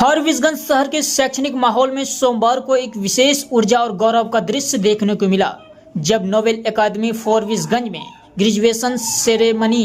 फारबिसगंज शहर के शैक्षणिक माहौल में सोमवार को एक विशेष ऊर्जा और गौरव का दृश्य देखने को मिला, जब नोबेल एकेडमी फारबिसगंज में ग्रेजुएशन सेरेमनी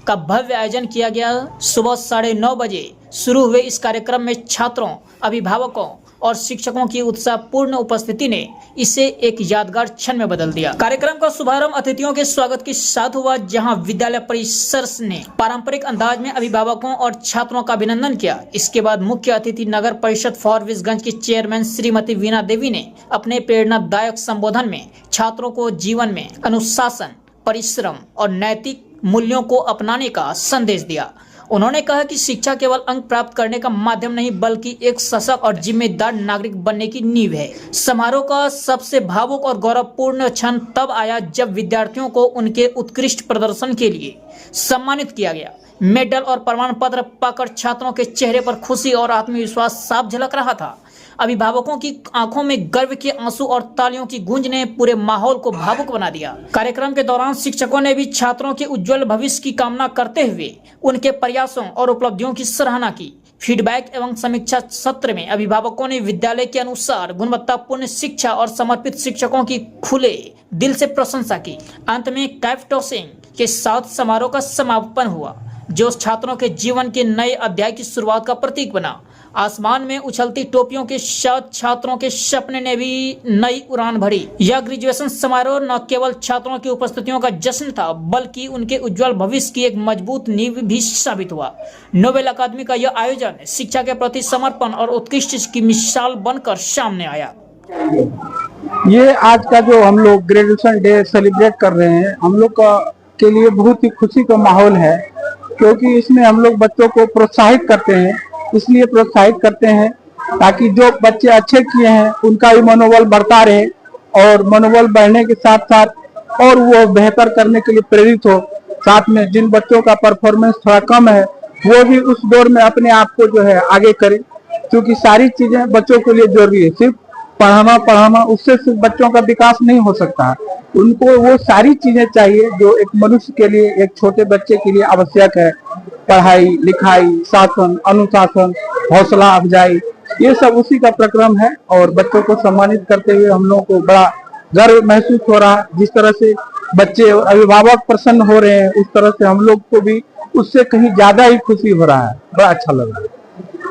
का भव्य आयोजन किया गया। सुबह 9:30 बजे शुरू हुए इस कार्यक्रम में छात्रों, अभिभावकों और शिक्षकों की उत्साहपूर्ण उपस्थिति ने इसे एक यादगार क्षण में बदल दिया। कार्यक्रम का शुभारंभ अतिथियों के स्वागत के साथ हुआ, जहां विद्यालय परिसर ने पारंपरिक अंदाज में अभिभावकों और छात्रों का अभिनंदन किया। इसके बाद मुख्य अतिथि नगर परिषद फारबिसगंज की चेयरमैन श्रीमती वीणा देवी ने अपने प्रेरणादायक संबोधन में छात्रों को जीवन में अनुशासन, परिश्रम और नैतिक मूल्यों को अपनाने का संदेश दिया। उन्होंने कहा कि शिक्षा केवल अंक प्राप्त करने का माध्यम नहीं, बल्कि एक सशक्त और जिम्मेदार नागरिक बनने की नींव है। समारोह का सबसे भावुक और गौरवपूर्ण क्षण तब आया जब विद्यार्थियों को उनके उत्कृष्ट प्रदर्शन के लिए सम्मानित किया गया। मेडल और प्रमाण पत्र पाकर छात्रों के चेहरे पर खुशी और आत्मविश्वास साफ झलक रहा था। अभिभावकों की आंखों में गर्व के आंसू और तालियों की गूंज ने पूरे माहौल को भावुक बना दिया। कार्यक्रम के दौरान शिक्षकों ने भी छात्रों के उज्जवल भविष्य की कामना करते हुए उनके प्रयासों और उपलब्धियों की सराहना की। फीडबैक एवं समीक्षा सत्र में अभिभावकों ने विद्यालय के अनुसार गुणवत्तापूर्ण शिक्षा और समर्पित शिक्षकों की खुले दिल से प्रशंसा की। अंत में कैप टॉसिंग के साथ समारोह का समापन हुआ, जो छात्रों के जीवन के नए अध्याय की शुरुआत का प्रतीक बना। आसमान में उछलती टोपियों के साथ छात्रों के सपने ने भी नई उड़ान भरी। यह ग्रेजुएशन समारोह न केवल छात्रों की उपस्थितियों का जश्न था, बल्कि उनके उज्जवल भविष्य की एक मजबूत नींव भी साबित हुआ। नोबेल अकादमी का यह आयोजन शिक्षा के प्रति समर्पण और उत्कृष्ट की मिसाल बनकर सामने आया। ये आज का जो हम लोग ग्रेजुएशन डे सेलिब्रेट कर रहे हैं, हम लोग के लिए बहुत ही खुशी का माहौल है, क्योंकि इसमें हम लोग बच्चों को प्रोत्साहित करते हैं। इसलिए प्रोत्साहित करते हैं ताकि जो बच्चे अच्छे किए हैं उनका भी मनोबल बढ़ता रहे, और मनोबल बढ़ने के साथ साथ और वो बेहतर करने के लिए प्रेरित हो। साथ में जिन बच्चों का परफॉर्मेंस थोड़ा कम है, वो भी उस दौर में अपने आप को जो है आगे करें, क्योंकि सारी चीजें बच्चों के लिए जरूरी है। सिर्फ पढ़ाना उससे सिर्फ बच्चों का विकास नहीं हो सकता। उनको वो सारी चीजें चाहिए जो एक मनुष्य के लिए, एक छोटे बच्चे के लिए आवश्यक है। पढ़ाई, लिखाई, शासन, अनुशासन, हौसला अफजाई, ये सब उसी का प्रक्रम है। और बच्चों को सम्मानित करते हुए हम लोगों को बड़ा गर्व महसूस हो रहा है। जिस तरह से बच्चे और अभिभावक प्रसन्न हो रहे हैं, उस तरह से हम लोग को भी उससे कहीं ज्यादा ही खुशी हो रहा है। बड़ा अच्छा लग रहा है।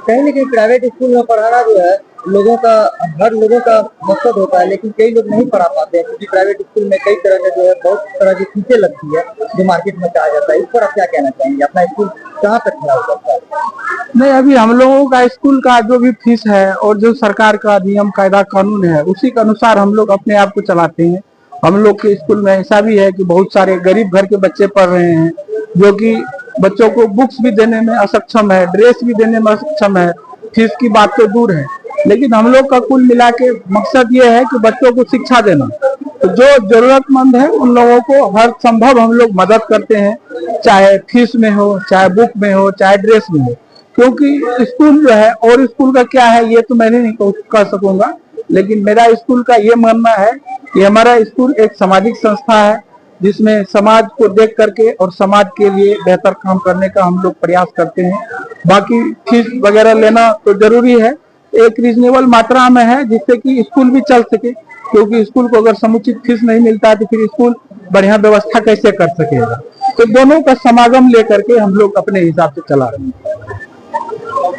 कहीं न कहीं प्राइवेट स्कूल में पढ़ाना जो है लोगों का, हर लोगों का मकसद होता है, लेकिन कई लोग नहीं पढ़ा पाते हैं, क्योंकि प्राइवेट स्कूल में कई तरह के जो है बहुत तरह की फीसें लगती है जो मार्केट में कहा जाता है। इस पर आप क्या कहना चाहेंगे? अपना स्कूल कहाँ तक खड़ा हो सकता है? नहीं, अभी हम लोगों का स्कूल का जो भी फीस है और जो सरकार का नियम कायदा कानून है, उसी के अनुसार हम लोग अपने आप को चलाते हैं। हम लोग के स्कूल में ऐसा भी है कि बहुत सारे गरीब घर के बच्चे पढ़ रहे हैं, जो कि बच्चों को बुक्स भी देने में असक्षम है, ड्रेस भी देने में असक्षम है, फीस की बात तो दूर है। लेकिन हम लोग का कुल मिला के मकसद ये है कि बच्चों को शिक्षा देना। तो जो जरूरतमंद है उन लोगों को हर संभव हम लोग मदद करते हैं, चाहे फीस में हो, चाहे बुक में हो, चाहे ड्रेस में हो। क्योंकि स्कूल जो है, और स्कूल का क्या है ये तो मैं नहीं कह सकूंगा, लेकिन मेरा स्कूल का ये मानना है कि हमारा स्कूल एक सामाजिक संस्था है, जिसमें समाज को देख करके और समाज के लिए बेहतर काम करने का हम लोग प्रयास करते हैं। बाकी फीस वगैरह लेना तो जरूरी है, एक रीजनेबल मात्रा में है, जिससे कि स्कूल भी चल सके। क्योंकि स्कूल को अगर समुचित फीस नहीं मिलता है तो फिर स्कूल बढ़िया व्यवस्था कैसे कर सकेगा। तो दोनों का समागम लेकर के हम लोग अपने हिसाब से चला रहे हैं।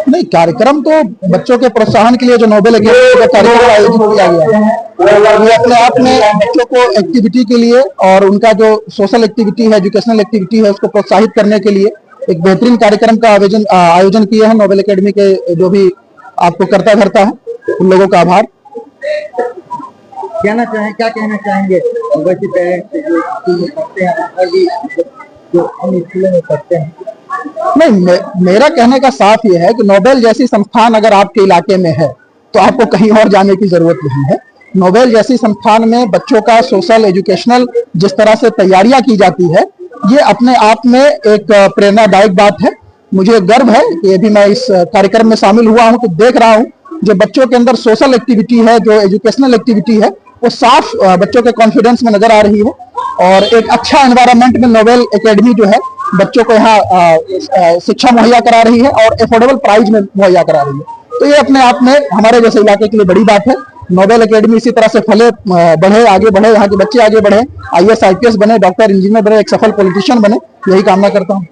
नहीं, कार्यक्रम तो बच्चों के प्रोत्साहन के लिए जो नोबेल अकादमी का कार्यक्रम आयोजित किया गया है, वो अपने आप में बच्चों को एक्टिविटी के लिए और उनका जो सोशल एक्टिविटी है, एजुकेशनल एक्टिविटी है, उसको प्रोत्साहित करने के लिए एक बेहतरीन कार्यक्रम का आयोजन किया है। नोबेल अकादमी के जो भी आपको करता धरता है, उन लोगों का आभार। क्या कहना चाहेंगे वैसे पेरेंट्स जो स्कूल में पढ़ते हैं और भी जो अन्य स्कूलों में पढ़ते हैं? नहीं, मेरा कहने का साफ ये है कि नोबेल जैसी संस्थान अगर आपके इलाके में है तो आपको कहीं और जाने की जरूरत नहीं है। नोबेल जैसी संस्थान में बच्चों का सोशल, एजुकेशनल जिस तरह से तैयारियां की जाती है, ये अपने आप में एक प्रेरणादायक बात है। मुझे गर्व है कि अभी मैं इस कार्यक्रम में शामिल हुआ हूं तो देख रहा हूं जो बच्चों के अंदर सोशल एक्टिविटी है, जो एजुकेशनल एक्टिविटी है, वो साफ बच्चों के कॉन्फिडेंस में नजर आ रही है। और एक अच्छा एनवायरनमेंट में नोबेल एकेडमी जो है बच्चों को यहाँ शिक्षा मुहैया करा रही है और अफोर्डेबल प्राइस में मुहैया करा रही है। तो ये अपने आप में हमारे जैसे इलाके के लिए बड़ी बात है। नोबेल एकेडमी इसी तरह से फले, बढ़े, आगे बढ़े, यहाँ के बच्चे आगे बढ़े, IAS IPS बने, डॉक्टर इंजीनियर बने, एक सफल पॉलिटिशियन बने, यही कामना करता हूँ।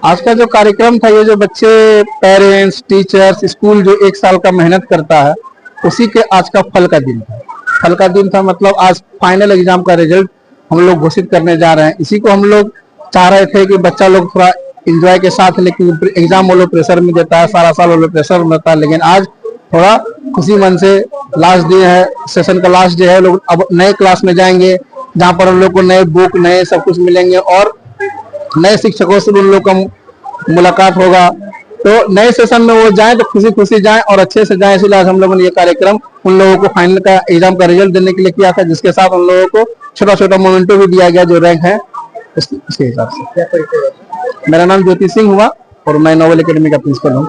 आज का जो कार्यक्रम था, ये जो बच्चे, पेरेंट्स, टीचर्स, स्कूल जो एक साल का मेहनत करता है, उसी के आज का फल का दिन था। फल का दिन था मतलब आज फाइनल एग्जाम का रिजल्ट हम लोग घोषित करने जा रहे हैं। इसी को हम लोग चाह रहे थे कि बच्चा लोग थोड़ा एंजॉय के साथ, लेकिन एग्जाम वो लोग प्रेशर में देता है, सारा साल वो लोग प्रेशर में रहता है, लेकिन आज थोड़ा खुशी मन से लास्ट डे है, सेशन का लास्ट डे है, लोग अब नए क्लास में जाएंगे जहाँ पर उन लोग को नए बुक, नए सब कुछ मिलेंगे और नए शिक्षकों से उन लोग का मुलाकात होगा। तो नए सेशन में वो जाएं तो खुशी खुशी जाएं और अच्छे से जाएं। इसलिए आज हम लोगों ने ये कार्यक्रम उन लोगों को फाइनल का एग्जाम का रिजल्ट देने के लिए किया था, जिसके साथ उन लोगों को छोटा छोटा मोमेंटो भी दिया गया जो रैंक है उसके हिसाब से। मेरा नाम ज्योति सिंह हुआ और मैं नोबेल एकेडमी का प्रिंसिपल हूँ।